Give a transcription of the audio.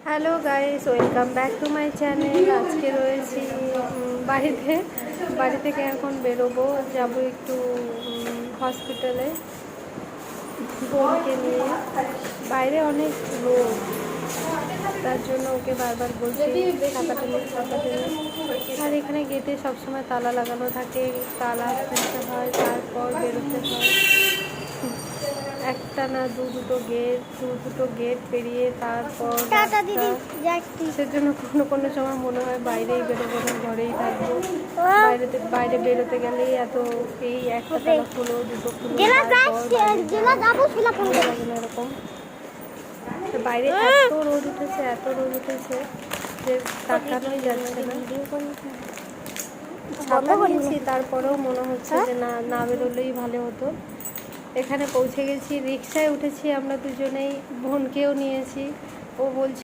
Hello guys, welcome back to my channel. আজকে রয়েছি বাড়ি থেকে এখন বেরোবো, যাব একটু হসপিটালে বোনকে নিয়ে। বাইরে অনেক রোদ, তার জন্য ওকে বারবার বলছি ছাতা টেনে। আর এখানে গেটে সবসময় তালা লাগানো থাকে, তালা খুলতে হয়, তারপর বেরোতে হয়। একটা না দুটো গেট পেরিয়ে তারপর সেজন্য কোনো সময় মনে হয় বাইরেই বেরোবো না, ঘরেই থাকবো। বাইরে বেরোতে গেলেই এই একটা তালা খুলো, দুটো খুলো, এরকম। বাইরে এত রোদ উঠেছে যে তাকানোই যাচ্ছে না। ছাতা নিয়েছি, তারপরেও মনে হচ্ছে যে না বেরোলেই ভালো হতো। এখানে পৌঁছে গেছি, রিক্সায় উঠেছি আমরা দুজনেই, বোনকেও নিয়েছি। ও বলছে